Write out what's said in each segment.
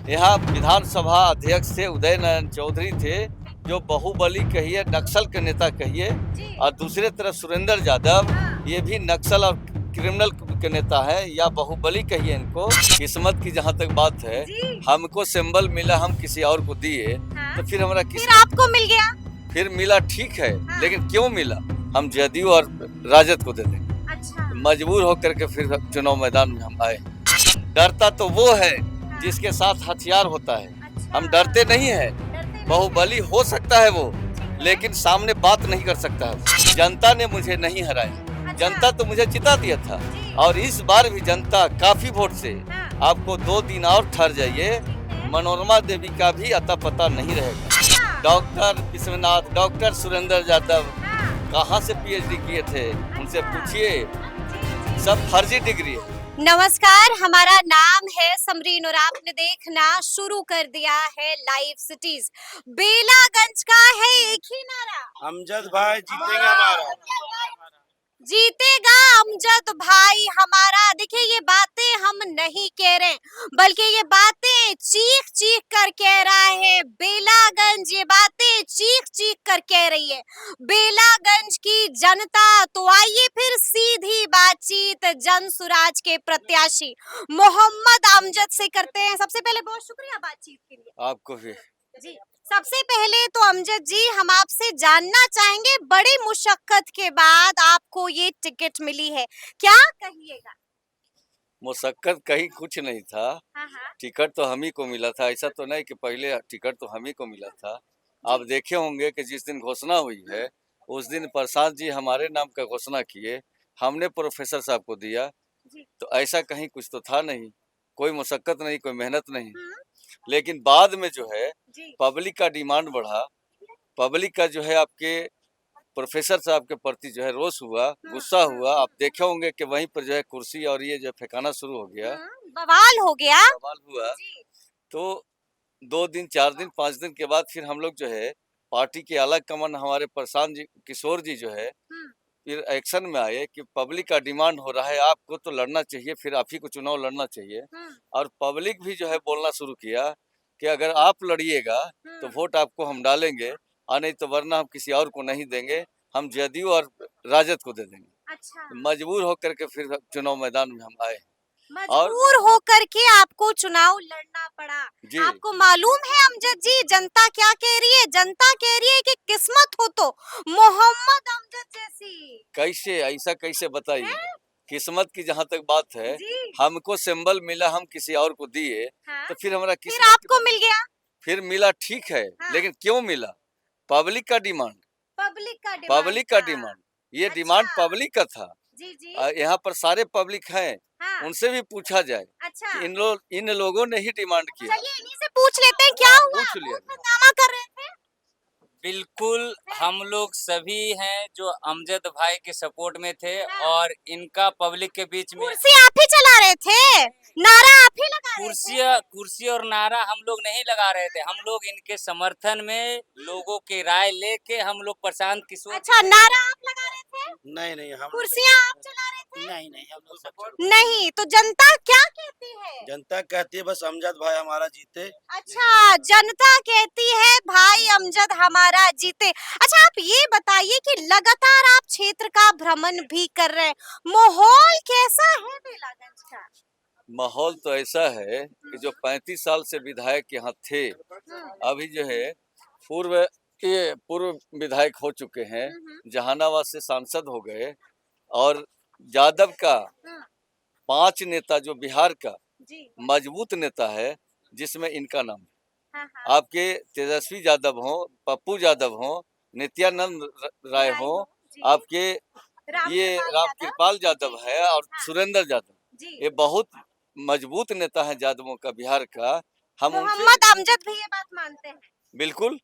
यहाँ विधानसभा अध्यक्ष थे उदय नारायण चौधरी थे, जो बाहुबली कहिए, नक्सल के नेता कहिए, और दूसरे तरफ सुरेंद्र यादव, ये भी नक्सल और क्रिमिनल के नेता है, या बाहुबली कहिए इनको। किस्मत की जहाँ तक बात है, हमको सिंबल मिला, हम किसी और को दिए, तो फिर हमारा फिर आपको मिल गया, फिर मिला, ठीक है, लेकिन क्यों मिला? हम जदयू और राजद को दे देंगे। अच्छा। मजबूर होकर के फिर चुनाव मैदान में हम आए। डरता तो वो है जिसके साथ हथियार होता है, हम डरते नहीं है। बाहुबली हो सकता है वो, लेकिन सामने बात नहीं कर सकता है। जनता ने मुझे नहीं हराया, जनता तो मुझे जिता दिया था, और इस बार भी जनता काफी वोट से, आपको 2 दिन और ठहर जाइए, मनोरमा देवी का भी अता पता नहीं रहेगा। डॉक्टर विश्वनाथ, डॉक्टर सुरेंद्र यादव कहाँ से पीएचडी किए थे, उनसे पूछिए, सब फर्जी डिग्री है। नमस्कार, हमारा नाम है समरीन और आपने देखना शुरू कर दिया है लाइव सिटीज। बेलागंज का है एक ही नारा, अमजद भाई जीतेगा हमारा, जीतेगा अमजद भाई हमारा। देखिए, ये बातें हम नहीं कह रहे, बल्कि ये बातें चीख चीख कर कह रहा है बेलागंज, ये बातें चीख चीख कर कह रही है बेलागंज की जनता। तो आइए फिर सीधी बातचीत जन सुराज के प्रत्याशी मोहम्मद अमजद से करते हैं। सबसे पहले बहुत शुक्रिया बातचीत के लिए। आपको भी जी, सबसे पहले तो अमजद जी, हम आपसे जानना चाहेंगे, बड़ी मुशक्कत के बाद आपको ये टिकट मिली है, क्या कहिएगा? मुशक्कत कहीं कुछ नहीं था, हाँ। टिकट तो हम ही को मिला था। ऐसा तो नहीं कि पहले टिकट तो हम ही को मिला था। आप देखे होंगे कि जिस दिन घोषणा हुई है, उस दिन प्रसाद जी हमारे नाम का घोषणा किए, हमने प्रोफेसर साहब को दिया। तो ऐसा कहीं कुछ तो था नहीं, कोई मुशक्कत नहीं, कोई मेहनत नहीं। लेकिन बाद में जो है पब्लिक का डिमांड बढ़ा, पब्लिक का जो है आपके प्रोफेसर साहब के प्रति जो है रोष हुआ, गुस्सा हुआ। आप देखे होंगे कि वहीं पर जो है कुर्सी और ये जो फेंकाना शुरू हो गया, बवाल हो गया, बवाल हुआ। तो 2 दिन, 4 दिन, 5 दिन के बाद फिर हम लोग जो है पार्टी के अलग कमान, हमारे प्रशांत जी, किशोर जी जो है फिर एक्शन में आए कि पब्लिक का डिमांड हो रहा है, आपको तो लड़ना चाहिए, फिर आप ही को चुनाव लड़ना चाहिए। और पब्लिक भी जो है बोलना शुरू किया कि अगर आप लड़िएगा तो वोट आपको हम डालेंगे, और नहीं तो वरना हम किसी और को नहीं देंगे, हम जदयू और राजद को दे देंगे। अच्छा। मजबूर होकर के फिर चुनाव मैदान में हम आए। मजबूर होकर के आपको चुनाव लड़ना पड़ा। आपको मालूम है अमजद जी, जनता क्या कह रही है? जनता कह रही है कि किस्मत हो तो मोहम्मद अमजद जैसी। कैसे, ऐसा कैसे बताइए? किस्मत की जहाँ तक बात है, हमको सिंबल मिला, हम किसी और को दिए, तो फिर हमारा फिर आपको मिल गया, फिर मिला, ठीक है, लेकिन क्यों मिला? पब्लिक का डिमांड, पब्लिक का डिमांड, ये डिमांड पब्लिक का था। यहाँ पर सारे पब्लिक हैं, उनसे भी पूछा जाए। अच्छा। इन लोगों ने ही डिमांड किया। चलिए इन्हीं से पूछ लेते हैं, क्या हुआ? पूछ लिया। हंगामा कर रहे थे। बिल्कुल, हम लोग सभी हैं जो अमजद भाई के सपोर्ट में थे, और इनका पब्लिक के बीच में कुर्सी आप ही चला रहे थे, नारा आप ही लगा रहे थे। कुर्सी और नारा हम लोग नहीं लगा रहे थे, हम लोग इनके समर्थन में लोगों की राय लेके हम लोग प्रशांत किशोर। अच्छा, नारा आप लगा रहे थे? नहीं, हम कुर्सियाँ आप चला रहे थे? नहीं, हम लोग सपोर्ट नहीं, तो जनता क्या कहती है? जनता कहती है बस अमजद भाई हमारा जीते। अच्छा, जनता कहती है भाई अमजद हमारा जीते। अच्छा, आप ये बताइए कि लगातार आप क्षेत्र का भ्रमण भी कर रहे हैं, माहौल कैसा है बेलागंज का? माहौल तो ऐसा है कि जो 35 साल से विधायक यहाँ थे, अभी जो है पूर्व विधायक हो चुके हैं, जहानाबाद से सांसद हो गए, और यादव का 5 नेता जो बिहार का मजबूत नेता है, जिसमें इनका नाम है। आपके तेजस्वी यादव हो, पप्पू यादव हो, नित्यानंद राय हो, आपके ये रामकृपाल यादव है, और सुरेंद्र यादव, ये बहुत मजबूत नेता है यादवों का, बिहार का। हम मोहम्मद अमजद भी ये बात मानते हैं? बिल्कुल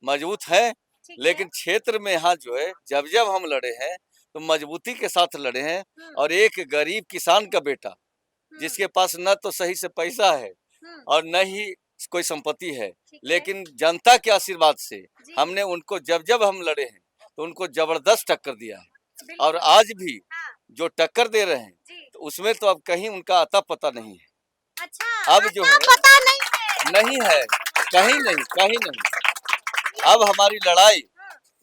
मजबूत है, लेकिन क्षेत्र में यहाँ जो है जब हम लड़े हैं तो मजबूती के साथ लड़े हैं, और एक गरीब किसान का बेटा जिसके पास न तो सही से पैसा है और न ही कोई संपत्ति है, लेकिन जनता के आशीर्वाद से हमने उनको जब हम लड़े हैं तो उनको जबरदस्त टक्कर दिया है, और आज भी जो टक्कर दे रहे हैं तो उसमें तो अब कहीं उनका अता पता नहीं है। अच्छा, अब जो है पता नहीं है। नहीं है, कहीं नहीं, कहीं नहीं। अब हमारी लड़ाई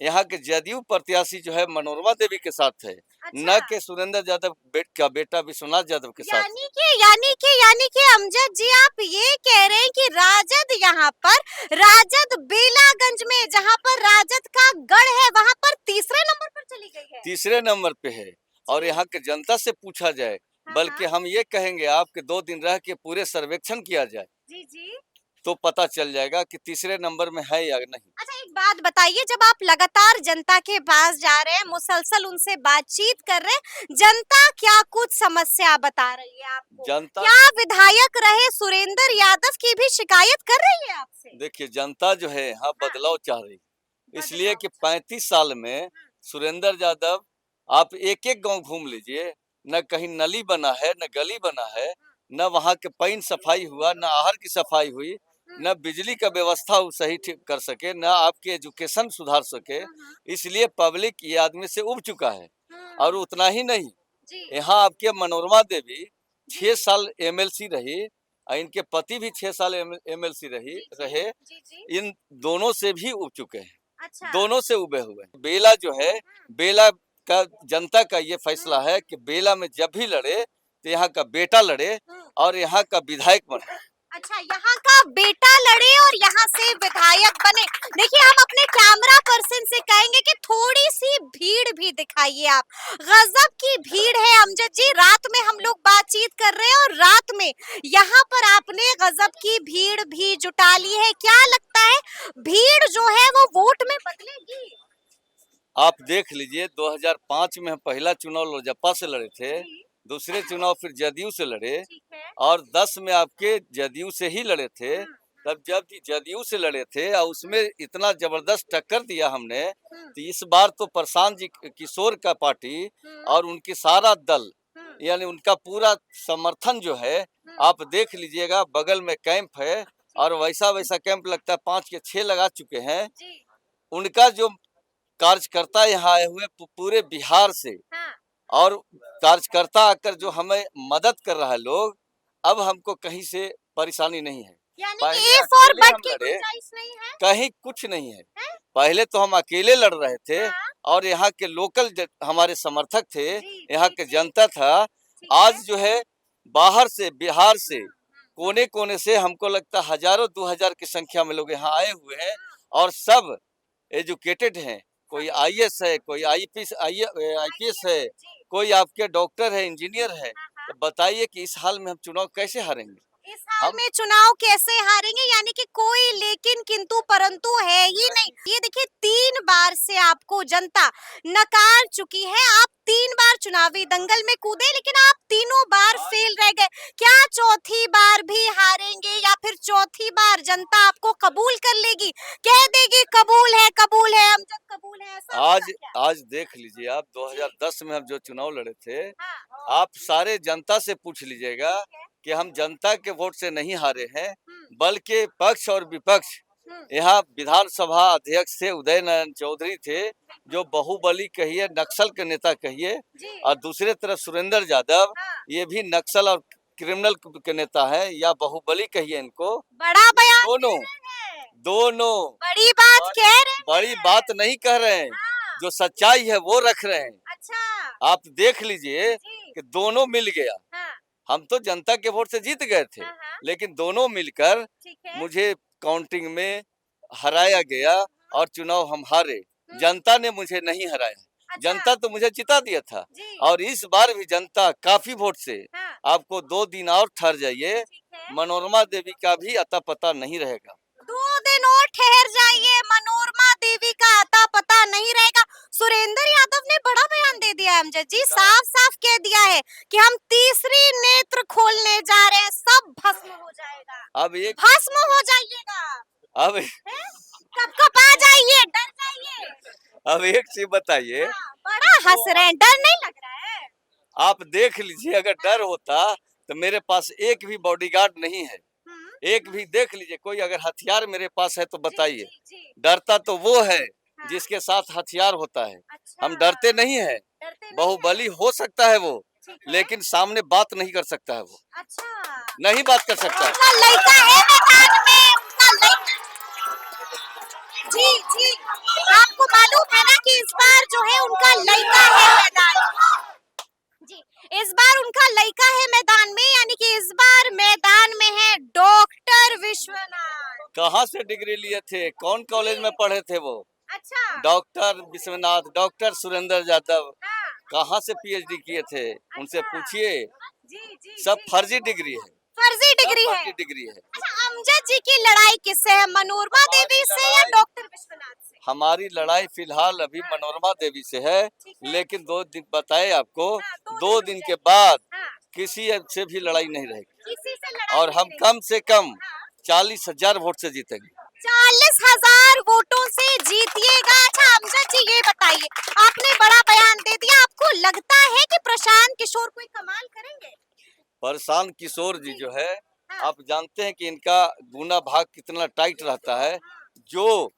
यहाँ के जदयू प्रत्याशी जो है मनोरमा देवी के साथ है, न अच्छा। कि सुरेंद्र यादव का बेटा विश्वनाथ यादव के साथ। यानी कि अमजद जी आप ये कह रहे हैं कि राजद यहाँ पर राजद बेलागंज में जहाँ पर राजद का गढ़ है वहाँ पर तीसरे नंबर पर चली गई है। तीसरे नंबर पे है और यहाँ के जनता से पूछा जाए, बल्कि हम ये कहेंगे आपके 2 दिन रह के पूरे सर्वेक्षण किया जाए जी जी। तो पता चल जाएगा कि तीसरे नंबर में है या नहीं। अच्छा एक बात बताइए, जब आप लगातार जनता के पास जा रहे हैं, मुसलसल उनसे बातचीत कर रहे हैं, जनता क्या कुछ समस्या बता रही है आपको? जनता क्या विधायक रहे सुरेंद्र यादव की भी शिकायत कर रही है आपसे? देखिए, जनता जो है यहाँ बदलाव चाह रही, इसलिए कि 35 साल में सुरेंद्र यादव, आप एक एक गांव घूम लीजिए, न कहीं नली बना है, न गली बना है, न वहाँ के पानी सफाई हुआ, न आहर की सफाई हुई, न बिजली का व्यवस्था वो सही ठीक कर सके, न आपके एजुकेशन सुधार सके। इसलिए पब्लिक ये आदमी से उब चुका है। और उतना ही नहीं, जी यहाँ आपके मनोरमा देवी 6 साल एमएलसी रही और इनके पति भी 6 साल एमएलसी रहे। इन दोनों से भी उब चुके हैं, अच्छा दोनों से उबे हुए हैं। बेला जो है, बेला का जनता का ये फैसला है कि बेला में जब भी लड़े तो यहाँ का बेटा लड़े और यहाँ का विधायक बने। अच्छा यहाँ का बेटा लड़े और यहाँ से विधायक बने। देखिए हम अपने कैमरा पर्सन से कहेंगे कि थोड़ी सी भीड़ भी दिखाइए आप। गजब की भीड़ है अमजद जी, रात में हम लोग बातचीत कर रहे हैं और रात में यहाँ पर आपने गजब की भीड़ भी जुटा ली है। क्या लगता है भीड़ जो है वो वोट में बदलेगी? आप देख लीजिए, 2005 में हम पहला चुनाव लोजपा से लड़े थे, दूसरे चुनाव फिर जदयू से लड़े ठीक है। और 10 में आपके जदयू से ही लड़े थे। तब जब जदयू से लड़े थे और उसमें इतना जबरदस्त टक्कर दिया हमने, तो इस बार तो प्रशांत जी किशोर का पार्टी और उनकी सारा दल, यानी उनका पूरा समर्थन जो है, आप देख लीजिएगा, बगल में कैंप है और वैसा वैसा कैंप लगता है 5 के 6 लगा चुके हैं। उनका जो कार्यकर्ता यहाँ आए हुए पूरे बिहार से, और कार्यकर्ता आकर जो हमें मदद कर रहा है लोग, अब हमको कहीं से परेशानी नहीं है। यानी पहले कि ए फॉर अकेले बट हम की लड़े, गुंजाइश नहीं है? कहीं कुछ नहीं है। पहले तो हम अकेले लड़ रहे थे और यहाँ के लोकल हमारे समर्थक थे, यहाँ के जनता था। आज जो है बाहर से, बिहार से, कोने कोने से हमको लगता है हजारों 2000 की संख्या में लोग यहाँ आए हुए हैं और सब एजुकेटेड हैं। कोई आईएएस है, कोई आईपीएस है, कोई आपके डॉक्टर है, इंजीनियर है। तो बताइए कि इस हाल में हम चुनाव कैसे हारेंगे? इस हाल में चुनाव कैसे हारेंगे? यानी कि कोई लेकिन किंतु परंतु है ही नहीं। ये देखिए 3 बार से आपको जनता नकार चुकी है। आप 3 बार चुनावी दंगल में कूदे लेकिन आप तीनों बार फेल रह गए। क्या चौथी बार भी हारेंगे या फिर चौथी बार जनता आपको कबूल कर लेगी, कह देगी कबूल है अमजद कबूल है? ऐसा होगा क्या? आज देख लीजिए, आप 2010 में हम जो चुनाव लड़े थे, आप सारे जनता से पूछ लीजिएगा कि हम जनता के वोट से नहीं हारे हैं, बल्कि पक्ष और विपक्ष, यहाँ विधानसभा अध्यक्ष थे उदय नारायण चौधरी थे, जो बाहुबली कहिए, नक्सल के नेता कहिए, और दूसरे तरफ सुरेंद्र यादव, ये भी नक्सल और क्रिमिनल के नेता है, या बाहुबली कहिए इनको। बड़ा बयान दोनों बड़ी बात कह रहे हैं। बड़ी बात नहीं कह रहे हैं, जो सच्चाई है वो रख रहे हैं। अच्छा आप देख लीजिए कि दोनों मिल गया। हम तो जनता के वोट से जीत गए थे, लेकिन दोनों मिलकर मुझे काउंटिंग में हराया गया और चुनाव हम हारे। जनता ने मुझे नहीं हराया, जनता तो मुझे जिता दिया था। और इस बार भी जनता काफी वोट से, आपको 2 दिन और ठहर जाइए, मनोरमा देवी का भी अता पता नहीं रहेगा। 2 दिन और ठहर जाइए, मनोरमा देवी का अता पता नहीं रहेगा। सुरेंद्र यादव ने बड़ा बयान दे दिया है अमजद जी, साफ साफ कह दिया है कि हम तीसरी नेत्र खोलने जा रहे हैं, सब भस्म हो जाएगा। अब एक भस्म हो जाइएगा, अब कब आ जाइए, डर जाइए। अब एक चीज बताइए, बड़ा हंस रहे हैं, डर नहीं लग रहा है? आप देख लीजिए, अगर डर होता तो मेरे पास एक भी बॉडीगार्ड नहीं है, एक भी। देख लीजिए, कोई अगर हथियार मेरे पास है तो बताइए। डरता तो वो है जिसके साथ हथियार होता है, हम डरते नहीं है। बाहुबली हो सकता है वो, लेकिन सामने बात नहीं कर सकता है वो, अच्छा, नहीं बात कर सकता है। उनका लड़का है मैदान में, उनका लड़का। जी जी, आपको मालूम है ना कि इस बार जो है उनका लड़का है मैदान में। जी, इस बार उनका लड़का है मैदान में, यानी कि इस बार मैदान में है डॉक्टर विश्वनाथ। कहाँ से डिग्री लिए थे, कौन कॉलेज में पढ़े थे वो? अच्छा, डॉक्टर विश्वनाथ, डॉक्टर सुरेंद्र यादव हाँ, कहाँ से पीएचडी किए थे, उनसे अच्छा। पूछिए। जी जी सब जी। फर्जी डिग्री है, फर्जी डिग्री सब है। फर्जी डिग्री है। अच्छा, अमजद जी की लड़ाई किससे है, मनोरमा देवी से या डॉक्टर विश्वनाथ से? हमारी लड़ाई फिलहाल अभी मनोरमा देवी से है, ठीक है। लेकिन 2 दिन बताए आपको, हाँ, 2 दिन के बाद हाँ, किसी से भी लड़ाई नहीं रहेगी किसी से लड़ाई और नहीं हम रही। कम से कम हाँ। 40,000 वोट से जीतेंगे। 40,000 वोटों से जीतिएगा। अच्छा अमजद जी ये बताइए, आपने बड़ा बयान दे दिया, आपको लगता है कि प्रशांत किशोर कोई कमाल करेंगे? प्रशांत किशोर जी जो है, हाँ। आप जानते हैं कि इनका गुना भाग कितना टाइट रहता है। जो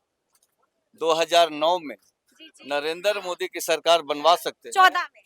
2009 में जी जी, नरेंद्र मोदी की सरकार बनवा सकते हैं, 14 में।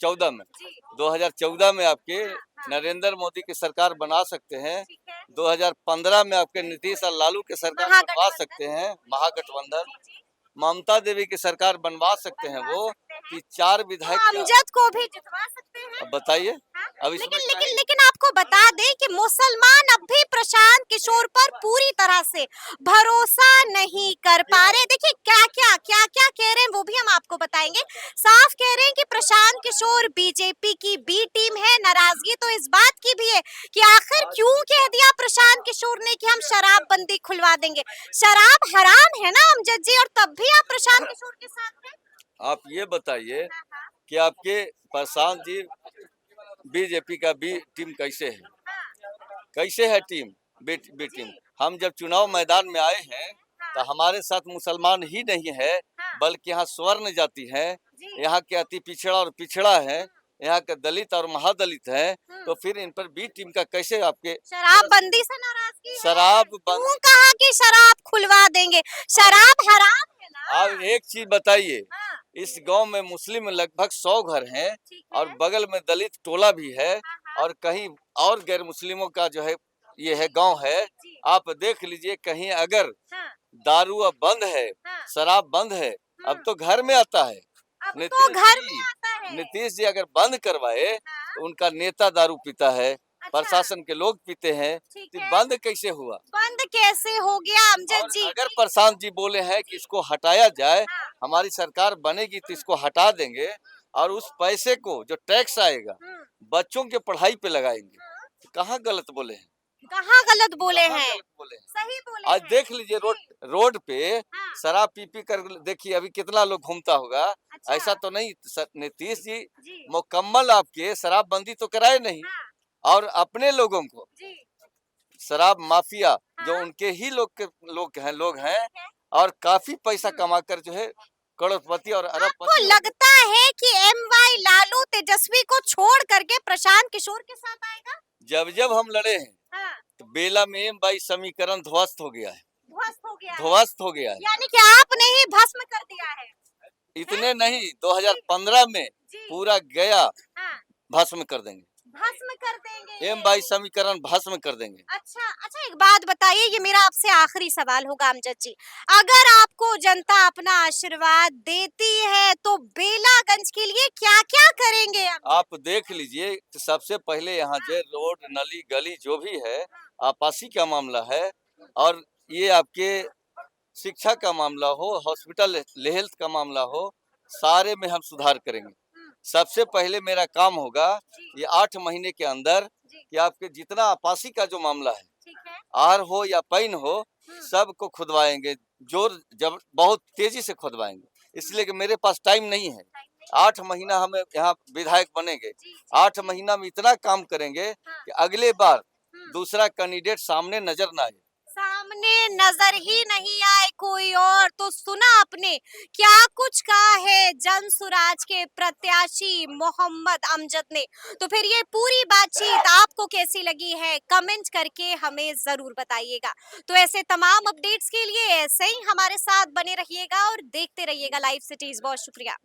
14 में, जी, 2014 में आपके हाँ। नरेंद्र मोदी की सरकार बना सकते हैं, ठीक है। 2015 में आपके नीतीश और लालू की सरकार बनवा महागठबंधन। सकते हैं, महागठबंधन। जी, जी। ममता देवी की सरकार बनवा सकते हैं बनवा वो, सकते हैं। कि 4 तो विधायक क्या? अमजद को भी जितवा सकते हैं। अब बताइए। हाँ? अब इसमें लेकिन क्या लेकिन है? लेकिन आपको बता दें कि मुसलमान अब भी प्रशांत किशोर पर पूरी तरह से भरोसा नहीं कर पा रहे। देखिए क्या क्या कह रहे हैं वो भी हम आपको बताएंगे। साफ कह रहे हैं कि प्रशांत किशोर बीजेपी की बी टीम है। नाराजगी तो इस बात की भी है कि आखिर क्यों कह दिया प्रशांत किशोर ने कि हम शराबबंदी खुलवा देंगे। शराब हराम है ना अमजद जी, और तब भी आप प्रशांत किशोर के साथ हैं। आप ये बताइए हाँ, हाँ, कि आपके प्रशांत जी बीजेपी का बी टीम कैसे है? हाँ, कैसे है टीम, बी टीम? हम जब चुनाव मैदान में आए हैं तो हमारे साथ मुसलमान ही नहीं है, हाँ। बल्कि यहाँ स्वर्ण जाति है, जी। यहाँ के अति पिछड़ा और पिछड़ा है, यहाँ के दलित और महादलित है। तो फिर इन पर बी टीम का कैसे आपके शराबबंदी से नाराजगी है। शराब बंद? क्यों कहा कि शराब खुलवा देंगे? शराब हराम है ना। आप एक चीज बताइए, हाँ, इस गांव में मुस्लिम लगभग 100 घर हैं ठीक है। और बगल में दलित टोला भी है हाँ, हाँ, और कहीं और गैर मुस्लिमों का जो है ये है गांव है। जी, आप देख लीजिए, कहीं अगर हाँ, दारू अब बंद है, हाँ, शराब बंद है, अब तो घर में आता है। अब तो नीतीश घर जी, में आता है। नीतीश जी अगर बंद करवाए हाँ, तो उनका नेता दारू पीता है, अच्छा, प्रशासन के लोग पीते हैं, ठीक तो है। बंद कैसे हुआ? बंद कैसे हो गया अमजद और जी? अगर प्रशांत जी बोले हैं कि इसको हटाया जाए, हाँ, हमारी सरकार बनेगी तो इसको हटा देंगे और उस पैसे को जो टैक्स आएगा बच्चों के पढ़ाई पे लगाएंगे, तो कहाँ गलत बोले हैं? कहाँ गलत बोले कहाँ हैं? गलत बोले हैं? सही बोले आज हैं। देख लीजिए रोड पे हाँ, शराब पी पी कर देखिए अभी कितना लोग घूमता होगा। अच्छा, ऐसा तो नहीं, नीतीश जी जी, मुकम्मल आपके शराबबंदी तो कराए नहीं हाँ, और अपने लोगों को जी, शराब माफिया जो हाँ, उनके ही लोग हैं ठीक है। और काफी पैसा कमाकर जो है करोड़पति और आपको अरबपति हो गए। लगता है कि एमवाई लालू तेजस्वी को छोड़ करके प्रशांत किशोर के साथ आएगा? जब हम लड़े हैं हाँ, तो बेला में बाई समीकरण ध्वस्त हो गया है, ध्वस्त हो गया है। ध्वस्त हो गया है। यानी कि आपने ही भस्म कर दिया है। इतने नहीं, 2015 में जी, पूरा गया हाँ, भस्म कर देंगे, भस्म कर देंगे। एम बाई समीकरण भस्म कर देंगे। अच्छा अच्छा, एक बात बताइए, ये मेरा आपसे आखिरी सवाल होगा अमजद जी। अगर आपको जनता अपना आशीर्वाद देती है तो बेलागंज के लिए क्या क्या करेंगे आप? आप देख लीजिए, तो सबसे पहले यहाँ जो रोड नली गली जो भी है, आपासी का मामला है और ये आपके शिक्षा का मामला हो, हॉस्पिटल हेल्थ का मामला हो, सारे में हम सुधार करेंगे। सबसे पहले मेरा काम होगा ये 8 महीने के अंदर कि आपके जितना आपासी का जो मामला है, ठीक है। आर हो या पैन हो, सबको खुदवाएंगे, जोर जब बहुत तेजी से खुदवाएंगे, इसलिए कि मेरे पास टाइम नहीं है। 8 महीना हम यहाँ विधायक बनेंगे, 8 महीना में इतना काम करेंगे कि अगले बार दूसरा कैंडिडेट सामने नजर ना आए, सामने नजर ही नहीं आए कोई और। तो सुना आपने क्या कुछ कहा है जन सुराज के प्रत्याशी मोहम्मद अमजद ने। तो फिर ये पूरी बातचीत आपको कैसी लगी है, कमेंट करके हमें जरूर बताइएगा। तो ऐसे तमाम अपडेट्स के लिए ऐसे ही हमारे साथ बने रहिएगा और देखते रहिएगा लाइव सिटीज। बहुत शुक्रिया।